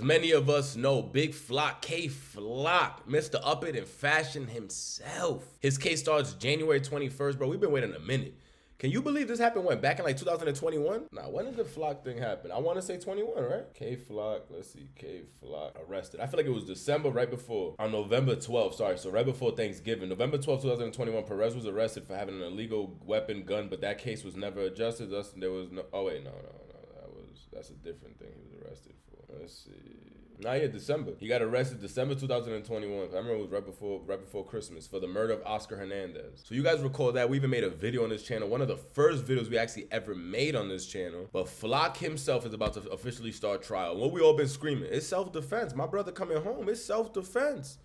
many of us know, Big Flock, K Flock, Mr. Up It in fashion himself. His case starts January 21st, bro. We've been waiting a minute. Can you believe this happened when? Back in like 2021? Nah, when did the Flock thing happen? I want to say 21, right? K Flock, let's see, K Flock arrested. I feel like it was December right before, on November 12th, sorry, so right before Thanksgiving. November 12th, 2021, Perez was arrested for having an illegal weapon gun, but that case was never adjusted. Thus, there was no, oh wait, no, that's a different thing he was arrested for. Let's see. Nah, yeah, December. He got arrested December 2021. I remember it was right before Christmas for the murder of Oscar Hernandez. So you guys recall that. We even made a video on this channel. One of the first videos we actually ever made on this channel. But Flock himself is about to officially start trial. What we all been screaming, it's self-defense. My brother coming home, it's self-defense.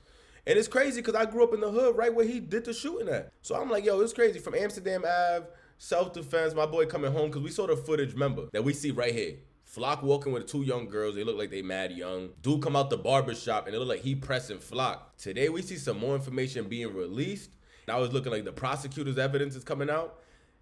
And it's crazy because I grew up in the hood right where he did the shooting at. So I'm like, yo, it's crazy. From Amsterdam Ave, self-defense, my boy coming home, because we saw the footage, remember, that we see right here. Flock walking with two young girls. They look like they mad young. Dude come out the barbershop and it look like he pressing Flock. Today we see some more information being released. Now it's looking like the prosecutor's evidence is coming out.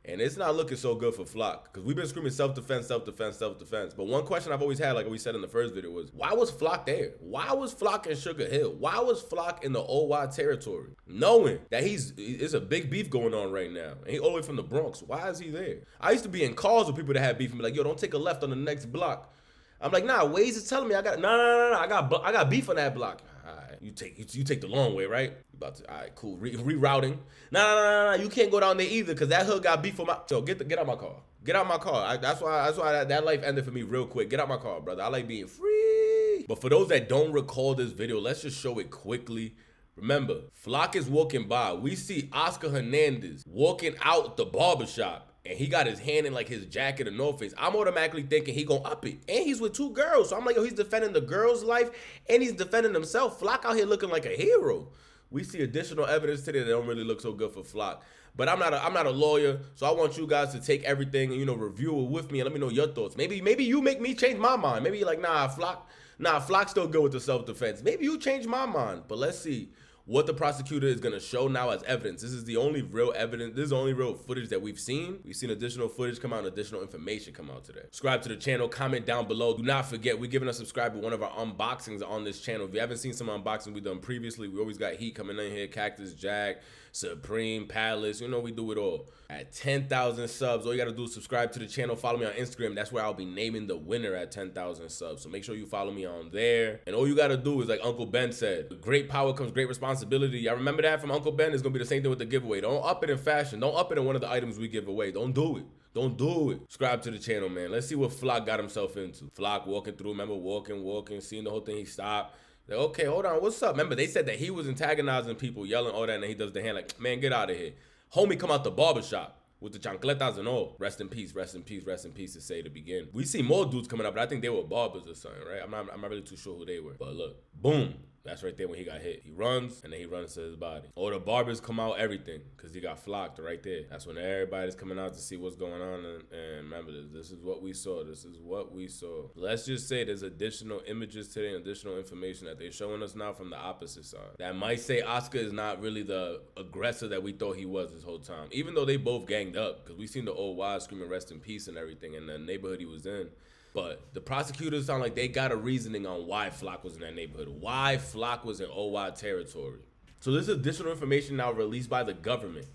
And it's not looking so good for Flock, because we've been screaming self-defense, self-defense, self-defense. But one question I've always had, like we said in the first video, was why was Flock there? Why was Flock in Sugar Hill? Why was Flock in the OY territory? Knowing that it's a big beef going on right now. And he all the way from the Bronx. Why is he there? I used to be in calls with people that had beef and be like, yo, don't take a left on the next block. I'm like, nah, Waze is telling me I got, no, I got beef on that block. All right, you take the long way, right? All right, cool, rerouting. Nah, you can't go down there either, because that hood got beef for my, so get out my car. Get out my car. That's why that life ended for me real quick. Get out my car, brother. I like being free. But for those that don't recall this video, let's just show it quickly. Remember, Flock is walking by. We see Oscar Hernandez walking out the barbershop. And he got his hand in like his jacket or North Face. I'm automatically thinking he gonna up it. And he's with two girls. So I'm like, yo, he's defending the girl's life and he's defending himself. Flock out here looking like a hero. We see additional evidence today that don't really look so good for Flock. But I'm not a lawyer, so I want you guys to take everything and, review it with me and let me know your thoughts. Maybe you make me change my mind. Maybe you're like, Flock's still good with the self-defense. Maybe you change my mind. But let's see what the prosecutor is gonna show now as evidence. This is the only real evidence. This is the only real footage that we've seen. We've seen additional footage come out and additional information come out today. Subscribe to the channel, comment down below. Do not forget, we're giving a subscribe to one of our unboxings on this channel. If you haven't seen some unboxings we've done previously, we always got heat coming in here, Cactus Jack, Supreme, Palace, we do it all. At 10,000 subs, all you gotta do is subscribe to the channel, follow me on Instagram. That's where I'll be naming the winner at 10,000 subs. So make sure you follow me on there. And all you gotta do is, like Uncle Ben said, with great power comes great responsibility. Y'all remember that from Uncle Ben? It's gonna be the same thing with the giveaway. Don't up it in fashion. Don't up it in one of the items we give away. Don't do it. Don't do it. Subscribe to the channel, man. Let's see what Flock got himself into. Flock walking through, remember walking, seeing the whole thing, he stopped. Like, okay, hold on, what's up? Remember, they said that he was antagonizing people, yelling all that, and he does the hand like, man, get out of here. Homie come out the barbershop with the chancletas and all. Rest in peace, rest in peace, rest in peace to say to begin. We see more dudes coming up, but I think they were barbers or something, right? I'm not really too sure who they were. But look, boom. That's right there when he got hit. He runs, and then he runs to his body. Or the barbers come out, everything, because he got flocked right there. That's when everybody's coming out to see what's going on. And remember, this is what we saw. This is what we saw. Let's just say there's additional images today and additional information that they're showing us now from the opposite side. That might say Oscar is not really the aggressor that we thought he was this whole time. Even though they both ganged up, because we seen the old wives screaming rest in peace and everything in the neighborhood he was in. But the prosecutors sound like they got a reasoning on why Flock was in that neighborhood, why Flock was in OY territory. So this is additional information now released by the government,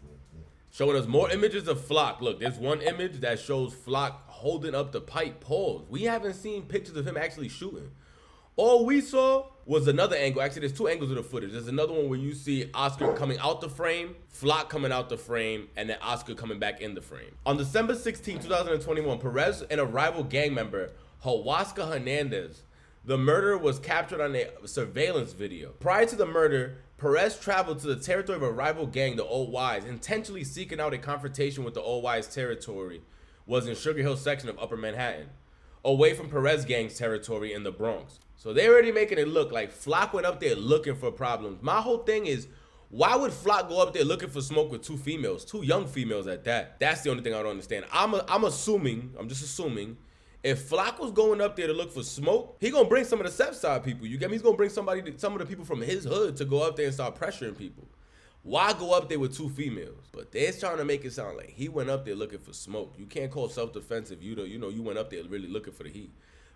showing us more images of Flock. Look, there's one image that shows Flock holding up the pipe. Pause. We haven't seen pictures of him actually shooting. All we saw was another angle. Actually, there's two angles of the footage. There's another one where you see Oscar coming out the frame, Flock coming out the frame, and then Oscar coming back in the frame. On December 16, 2021, Perez and a rival gang member, Oscar Hernandez, the murderer was captured on a surveillance video. Prior to the murder, Perez traveled to the territory of a rival gang, the Old Wise, intentionally seeking out a confrontation with the Old Wise territory, was in Sugar Hill section of Upper Manhattan, away from Perez gang's territory in the Bronx. So they're already making it look like Flock went up there looking for problems. My whole thing is, why would Flock go up there looking for smoke with two females, two young females at that? That's the only thing I don't understand. I'm just assuming, if Flock was going up there to look for smoke, he gonna bring some of the South Side people. You get me? He's gonna bring some of the people from his hood to go up there and start pressuring people. Why go up there with two females? But they're trying to make it sound like he went up there looking for smoke. You can't call self-defense if you went up there really looking for the heat.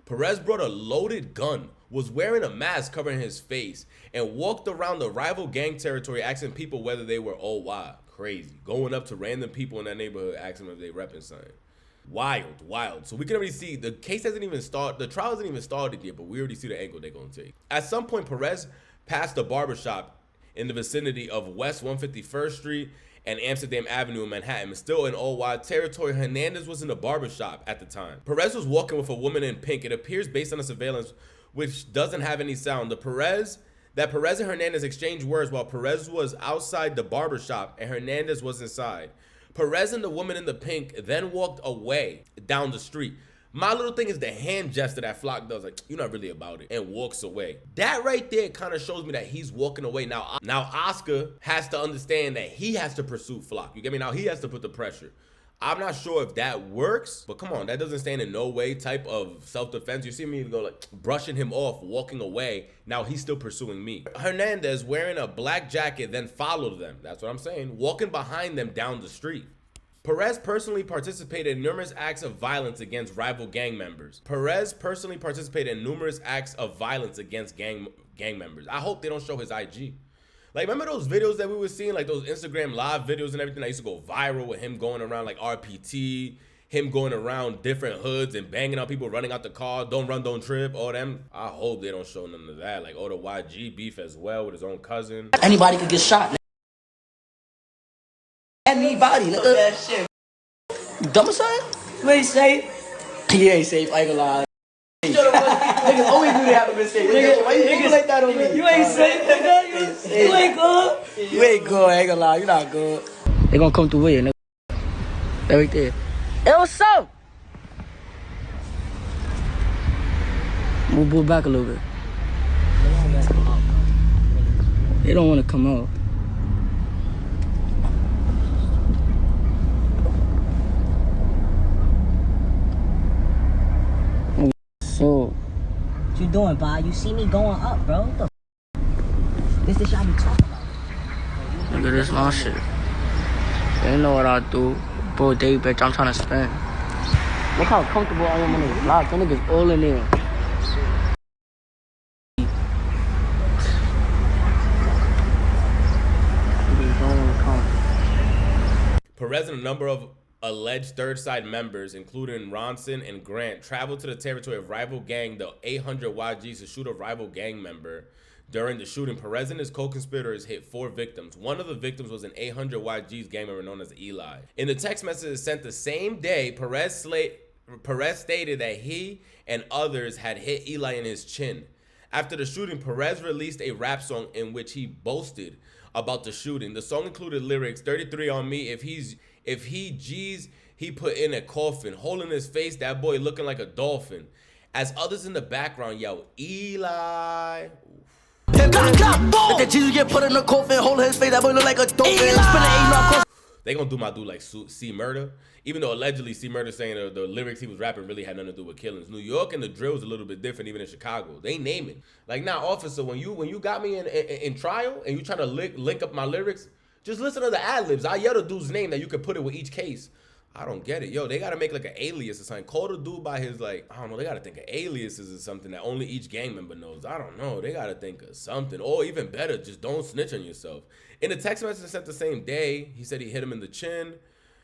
Perez brought a loaded gun, was wearing a mask covering his face, and walked around the rival gang territory asking people whether they were OY. Crazy. Going up to random people in that neighborhood asking them if they repping something. Wild. So we can already see the case hasn't even started. The trial hasn't even started yet, but we already see the angle they're going to take. At some point, Perez passed a barbershop in the vicinity of West 151st Street and Amsterdam Avenue in Manhattan. Still in OY territory, Hernandez was in the barbershop at the time. Perez was walking with a woman in pink. It appears based on the surveillance, which doesn't have any sound. That Perez and Hernandez exchanged words while Perez was outside the barbershop and Hernandez was inside. Perez and the woman in the pink then walked away down the street. My little thing is the hand gesture that Flock does, like, you're not really about it, and walks away. That right there kind of shows me that he's walking away. Now Oscar has to understand that he has to pursue Flock. You get me? Now he has to put the pressure. I'm not sure if that works, but come on, that doesn't stand in no way type of self-defense. You see me go like brushing him off, walking away. Now he's still pursuing me. Hernandez, wearing a black jacket, then followed them. That's what I'm saying. Walking behind them down the street. Perez personally participated in numerous acts of violence against rival gang members. Gang members. I hope they don't show his IG. Like, remember those videos that we were seeing, like those Instagram live videos and everything that used to go viral with him going around like RPT, him going around different hoods and banging out people, running out the car, don't run, don't trip, all them. I hope they don't show none of that. Like, the YG beef as well with his own cousin. Anybody could get shot. Anybody. That shit. Dumb son? You ain't safe. You ain't safe, I ain't gonna lie. Niggas always do that with mistake. Nigga, why you thinking like that on me? You ain't safe, nigga. You ain't good. You ain't good, I ain't gonna lie. You not good. They gonna come through with you, nigga. That right there. Hey, what's up? Move back a little bit. They don't want to come out. So, what you doing, Bob? You see me going up, bro? What the this the shit I be talking about. Look at this my shit. They know what I do. Bro, day bitch, I'm trying to spin. Look how comfortable I am on this block. Them niggas all in there. Perez and a number of alleged third side members, including Ronson and Grant, traveled to the territory of rival gang, the 800 YGs, to shoot a rival gang member. During the shooting, Perez and his co-conspirators hit 4 victims. One of the victims was an 800 YGs gang member known as Eli. In the text messages sent the same day, Perez stated that he and others had hit Eli in his chin. After the shooting, Perez released a rap song in which he boasted about the shooting. The song included lyrics, 33 on me, if he G's, he put in a coffin, holding his face, that boy looking like a dolphin. As others in the background yell, Eli. Jesus get put in a coffin, hold his face, that boy look like a dolphin. They gonna do my dude like C Murder, even though allegedly C Murder saying the lyrics he was rapping really had nothing to do with killings. New York and the drill is a little bit different, even in Chicago. They name it. Like, now, officer, when you got me in trial and you trying to link up my lyrics, just listen to the ad-libs. I yell the dude's name that you could put it with each case. I don't get it. Yo, they got to make like an alias or something. Call the dude by his, like, I don't know. They got to think of aliases or something that only each gang member knows. I don't know. They got to think of something. Or even better, just don't snitch on yourself. In the text message sent the same day, he said he hit him in the chin.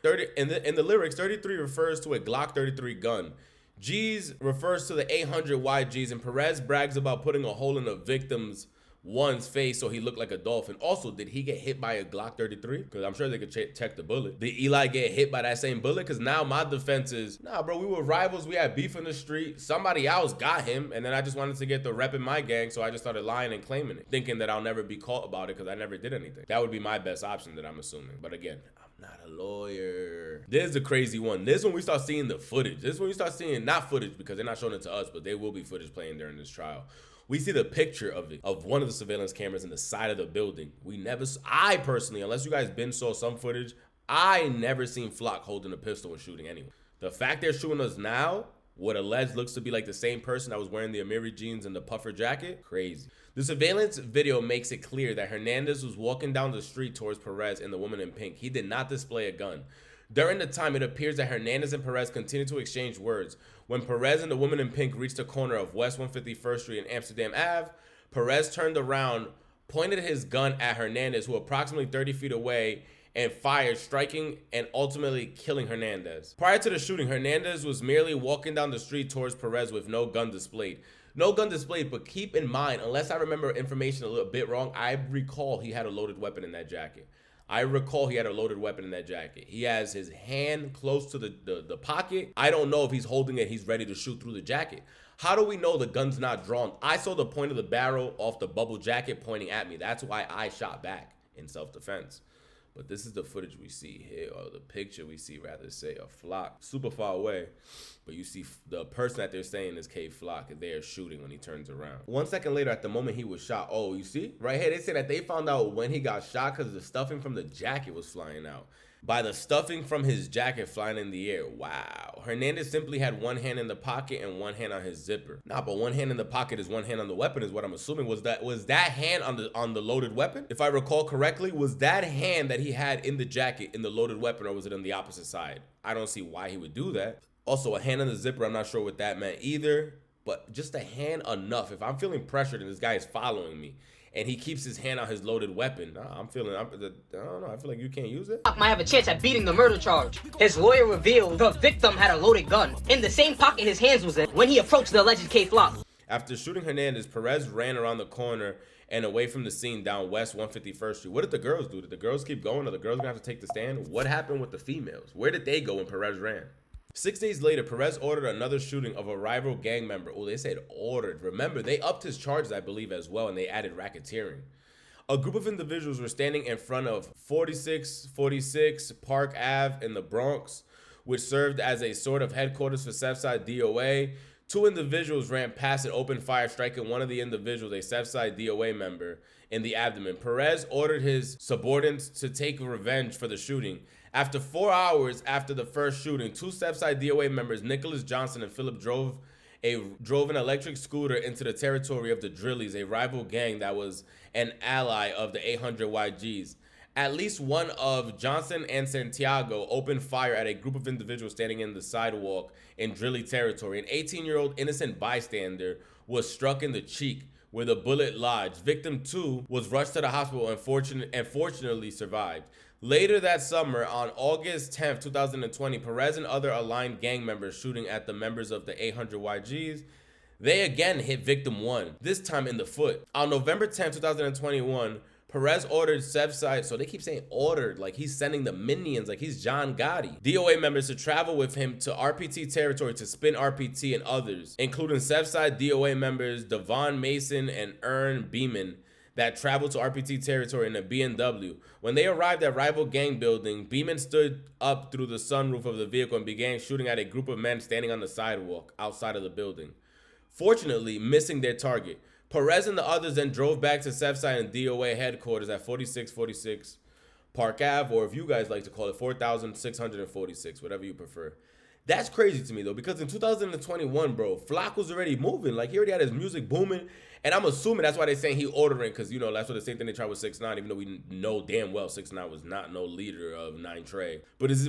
In the lyrics, 33 refers to a Glock 33 gun. G's refers to the 800 YGs. And Perez brags about putting a hole in the victim's one's face so he looked like a dolphin. Also, did he get hit by a Glock 33? Because I'm sure they could check the bullet. Did Eli get hit by that same bullet? Because now my defense is, nah, bro, we were rivals. We had beef in the street. Somebody else got him, and then I just wanted to get the rep in my gang, so I just started lying and claiming it, thinking that I'll never be caught about it because I never did anything. That would be my best option that I'm assuming. But again, I'm not a lawyer. This is the crazy one. This is when we start seeing the footage. This is when we start seeing, not footage because they're not showing it to us, but there will be footage playing during this trial. We see the picture of it, of one of the surveillance cameras in the side of the building. I personally, unless you guys been saw some footage, I never seen Flock holding a pistol and shooting anyone. The fact they're shooting us now, what alleged looks to be like the same person that was wearing the Amiri jeans and the puffer jacket, crazy. The surveillance video makes it clear that Hernandez was walking down the street towards Perez and the woman in pink. He did not display a gun. During the time, it appears that Hernandez and Perez continued to exchange words. When Perez and the woman in pink reached the corner of West 151st Street and Amsterdam Ave, Perez turned around, pointed his gun at Hernandez, who approximately 30 feet away, and fired, striking and ultimately killing Hernandez. Prior to the shooting, Hernandez was merely walking down the street towards Perez with no gun displayed. No gun displayed, but keep in mind, unless I remember information a little bit wrong, I recall he had a loaded weapon in that jacket. He has his hand close to the pocket. I don't know if he's holding it, he's ready to shoot through the jacket. How do we know the gun's not drawn? I saw the point of the barrel off the bubble jacket pointing at me. That's why I shot back in self-defense. But this is the footage we see here, or the picture we see, rather say, of Flock. Super far away, but you see the person that they're saying is K Flock, and they are shooting when he turns around. 1 second later, at the moment he was shot, oh, you see? Right here, they say that they found out when he got shot because the stuffing from the jacket was flying out. By the stuffing from his jacket flying in the air. Wow. Hernandez simply had one hand in the pocket and one hand on his zipper. Nah, but one hand in the pocket is one hand on the weapon is what I'm assuming. Was that hand on the loaded weapon? If I recall correctly, was that hand that he had in the jacket in the loaded weapon, or was it on the opposite side? I don't see why he would do that. Also, a hand on the zipper, I'm not sure what that meant either, but just a hand enough. If I'm feeling pressured and this guy is following me, and he keeps his hand on his loaded weapon, I don't know, I feel like you can't use it. Might have a chance at beating the murder charge. His lawyer revealed the victim had a loaded gun in the same pocket his hands was in when he approached the alleged K Flock. After shooting Hernandez, Perez ran around the corner and away from the scene down West 151st Street. What did the girls do? Did the girls keep going? Are the girls gonna have to take the stand? What happened with the females? Where did they go when Perez ran? 6 days later, Perez ordered another shooting of a rival gang member. Oh, they said ordered. Remember, they upped his charges, I believe, as well, and they added racketeering. A group of individuals were standing in front of 4646 Park Ave in the Bronx, which served as a sort of headquarters for Southside DOA. Two individuals ran past and opened fire, striking one of the individuals, a Southside DOA member, in the abdomen. Perez ordered his subordinates to take revenge for the shooting. After 4 hours after the first shooting, two Southside DOA members, Nicholas Johnson and Philip, drove an electric scooter into the territory of the Drillies, a rival gang that was an ally of the 800 YGs. At least one of Johnson and Santiago opened fire at a group of individuals standing in the sidewalk in Drilly territory. An 18-year-old innocent bystander was struck in the cheek where the bullet lodged. Victim 2 was rushed to the hospital and fortunately survived. Later that summer, on August 10th, 2020, Perez and other aligned gang members shooting at the members of the 800 YGs, they again hit victim 1, this time in the foot. On November 10th, 2021, Perez ordered Southside, so they keep saying ordered, like he's sending the minions, like he's John Gotti, DOA members to travel with him to RPT territory to spin RPT and others, including Southside DOA members Devon Mason and Ern Beeman, that traveled to RPT territory in a BMW. When they arrived at rival gang building, Beeman stood up through the sunroof of the vehicle and began shooting at a group of men standing on the sidewalk outside of the building, fortunately missing their target. Perez and the others then drove back to Southside and DOA headquarters at 4646 Park Ave, or if you guys like to call it 4646, whatever you prefer. That's crazy to me though, because in 2021, bro, Flock was already moving. Like he already had his music booming, and I'm assuming that's why they're saying he ordering, because you know that's what the same thing they tried with 6ix9ine, even though we know damn well 6ix9ine was not no leader of 9 Trey. But is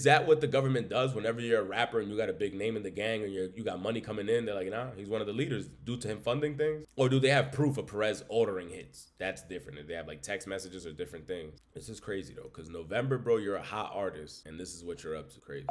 that what the government does whenever you're a rapper and you got a big name in the gang and you got money coming in? They're like, nah, he's one of the leaders due to him funding things, or do they have proof of Perez ordering hits? That's different. If they have like text messages or different things. This is crazy though, because November, bro, you're a hot artist, and this is what you're up to. Crazy.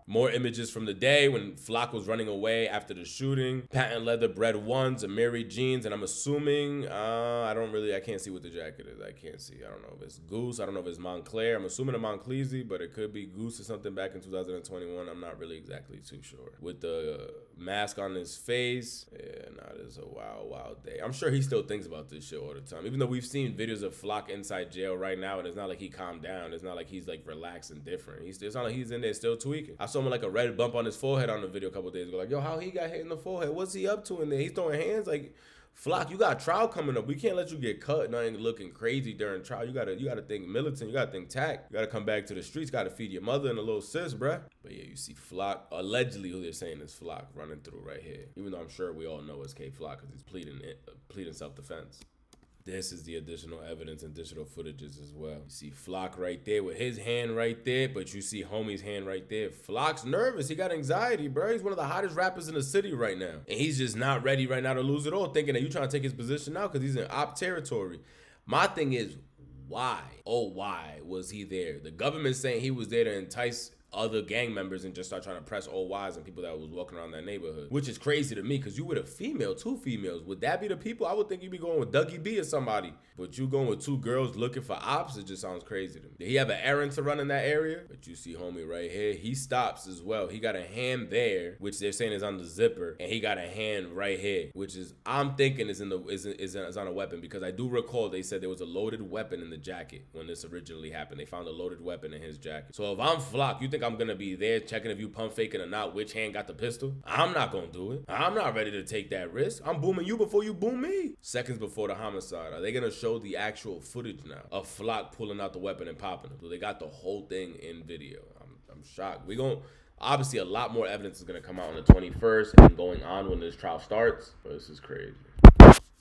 More images from the day when Flock was running away after the shooting. Patent leather bred ones, Amiri jeans, and I'm assuming, I can't see what the jacket is. I can't see. I don't know if it's Goose. I don't know if it's Montclair. I'm assuming a Monclese, but it could be Goose or something back in 2021. I'm not really exactly too sure. With the mask on his face. Yeah, this is a wild day. I'm sure he still thinks about this shit all the time. Even though we've seen videos of Flock inside jail right now, and it's not like he calmed down. It's not like he's like relaxed and different. It's not like he's in there still tweaking. I saw him like a red bump on his forehead on the video a couple days ago. Like, yo, how he got hit in the forehead? What's he up to in there? He's throwing hands. Like, Flock, you got a trial coming up. We can't let you get cut. Nothing looking crazy during trial. You gotta think militant. You gotta think tact. You gotta come back to the streets. Gotta feed your mother and a little sis, bruh. But yeah, you see Flock, allegedly who they're saying is Flock, running through right here. Even though I'm sure we all know it's K Flock because he's pleading self-defense. This is the additional evidence and digital footages as well. You see Flock right there with his hand right there, but you see homie's hand right there. Flock's nervous. He got anxiety, bro. He's one of the hottest rappers in the city right now. And he's just not ready right now to lose it all, thinking that you trying to take his position now because he's in op territory. My thing is, why? Oh, why was he there? The government's saying he was there to entice other gang members and just start trying to press old wives and people that was walking around that neighborhood, which is crazy to me because you with a female, 2 females. Would that be the people? I would think you'd be going with Dougie B or somebody, but you going with 2 girls looking for ops? It just sounds crazy to me. Did he have an errand to run in that area? But you see homie right here, he stops as well. He got a hand there, which they're saying is on the zipper, and he got a hand right here, which is, I'm thinking is on a weapon, because I do recall they said there was a loaded weapon in the jacket when this originally happened. They found a loaded weapon in his jacket. So if I'm Flock, you think I'm gonna be there checking if you pump faking or not, which hand got the pistol? I'm not gonna do it. I'm not ready to take that risk. I'm booming you before you boom me. Seconds before the homicide, are they gonna show the actual footage now of Flock pulling out the weapon and popping it? So they got the whole thing in video. I'm shocked. Obviously a lot more evidence is gonna come out on the 21st and going on when this trial starts, but this is crazy.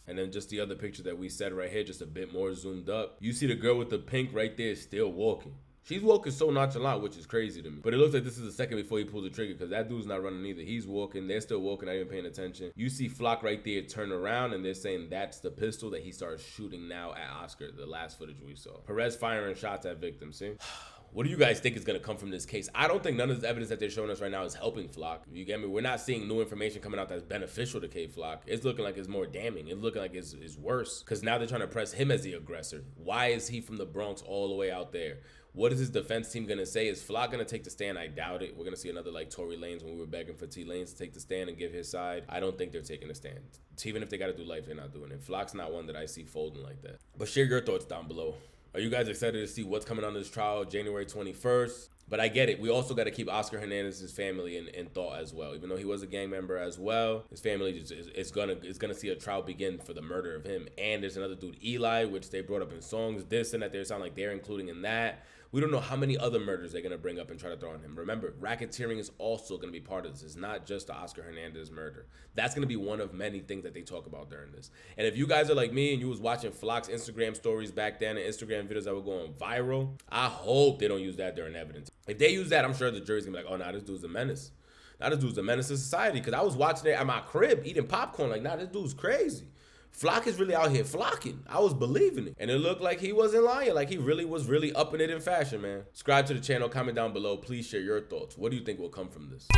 And then just the other picture that we said right here, just a bit more zoomed up. You see the girl with the pink right there still walking. She's walking so nonchalant, which is crazy to me. But it looks like this is the second before he pulls the trigger, because that dude's not running either. He's walking. They're still walking, not even paying attention. You see Flock right there turn around, and they're saying that's the pistol that he started shooting now at Oscar, the last footage we saw. Perez firing shots at victims, see? What do you guys think is going to come from this case? I don't think none of this evidence that they're showing us right now is helping Flock. You get me? We're not seeing new information coming out that's beneficial to K Flock. It's looking like it's more damning. It's looking like it's worse, because now they're trying to press him as the aggressor. Why is he from the Bronx all the way out there? What is his defense team going to say? Is Flock going to take the stand? I doubt it. We're going to see another like Tory Lanez when we were begging for T Lanez to take the stand and give his side. I don't think they're taking the stand. Even if they got to do life, they're not doing it. Flock's not one that I see folding like that. But share your thoughts down below. Are you guys excited to see what's coming on this trial January 21st? But I get it. We also got to keep Oscar Hernandez's family in thought as well. Even though he was a gang member as well, his family is gonna see a trial begin for the murder of him. And there's another dude, Eli, which they brought up in songs. This and that, they sound like they're including in that. We don't know how many other murders they're gonna bring up and try to throw on him. Remember, racketeering is also gonna be part of this. It's not just the Oscar Hernandez murder. That's gonna be one of many things that they talk about during this. And if you guys are like me and you was watching Flock's Instagram stories back then and Instagram videos that were going viral, I hope they don't use that during evidence. If they use that, I'm sure the jury's gonna be like, oh, nah, this dude's a menace. Now this dude's a menace to society. Because I was watching it at my crib eating popcorn like, nah, this dude's crazy. Flock is really out here flocking. I was believing it. And it looked like he wasn't lying. Like he really was upping it in fashion, man. Subscribe to the channel. Comment down below. Please share your thoughts. What do you think will come from this?